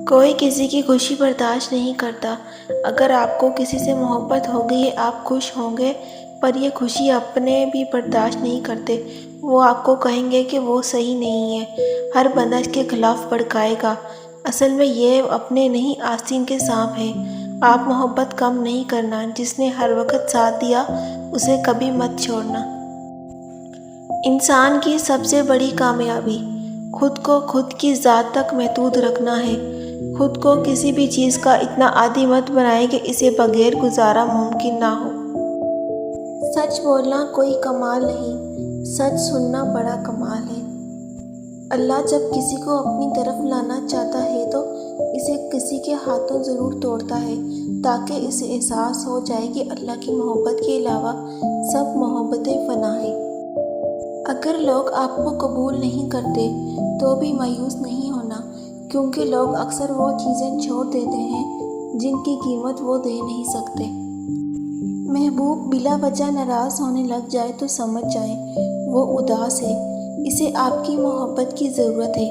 کوئی کسی کی خوشی برداشت نہیں کرتا۔ اگر آپ کو کسی سے محبت ہو گئی، آپ خوش ہوں گے، پر یہ خوشی اپنے بھی برداشت نہیں کرتے، وہ آپ کو کہیں گے کہ وہ صحیح نہیں ہے، ہر بندہ اس کے خلاف بھڑکائے گا۔ اصل میں یہ اپنے نہیں آستین کے سانپ ہیں۔ آپ محبت کم نہیں کرنا، جس نے ہر وقت ساتھ دیا اسے کبھی مت چھوڑنا۔ انسان کی سب سے بڑی کامیابی خود کو خود کی ذات تک محدود رکھنا ہے۔ خود کو کسی بھی چیز کا اتنا عادی مت بنائیں کہ اسے بغیر گزارا ممکن نہ ہو۔ سچ بولنا کوئی کمال نہیں، سچ سننا بڑا کمال ہے۔ اللہ جب کسی کو اپنی طرف لانا چاہتا ہے تو اسے کسی کے ہاتھوں ضرور توڑتا ہے، تاکہ اسے احساس ہو جائے کہ اللہ کی محبت کے علاوہ سب محبتیں فنا ہیں۔ اگر لوگ آپ کو قبول نہیں کرتے تو بھی مایوس نہیں ہونا، کیونکہ لوگ اکثر وہ چیزیں چھوڑ دیتے ہیں جن کی قیمت وہ دے نہیں سکتے۔ محبوب بلا وجہ ناراض ہونے لگ جائے تو سمجھ جائیں وہ اداس ہے، اسے آپ کی محبت کی ضرورت ہے۔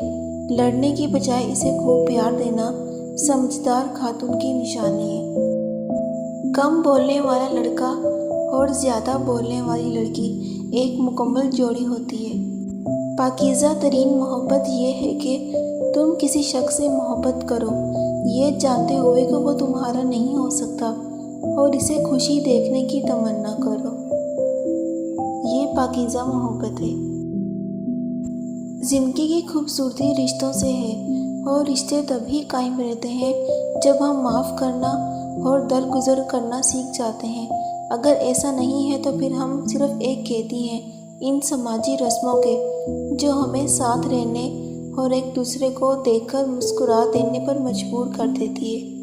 لڑنے کی بجائے اسے خوب پیار دینا سمجھدار خاتون کی نشانی ہے۔ کم بولنے والا لڑکا اور زیادہ بولنے والی لڑکی ایک مکمل جوڑی ہوتی ہے۔ پاکیزہ ترین محبت یہ ہے کہ تم کسی شخص سے محبت کرو یہ جانتے ہوئے کہ وہ تمہارا نہیں ہو سکتا، اور اسے خوشی دیکھنے کی تمنا کرو۔ یہ پاکیزہ محبت ہے۔ زندگی کی خوبصورتی رشتوں سے ہے، اور رشتے تبھی قائم رہتے ہیں جب ہم معاف کرنا اور درگزر کرنا سیکھ جاتے ہیں۔ اگر ایسا نہیں ہے تو پھر ہم صرف ایک قیدی ہیں ان سماجی رسموں کے، جو ہمیں ساتھ رہنے اور ایک دوسرے کو دیکھ کر مسکرا دینے پر مجبور کر دیتی ہے۔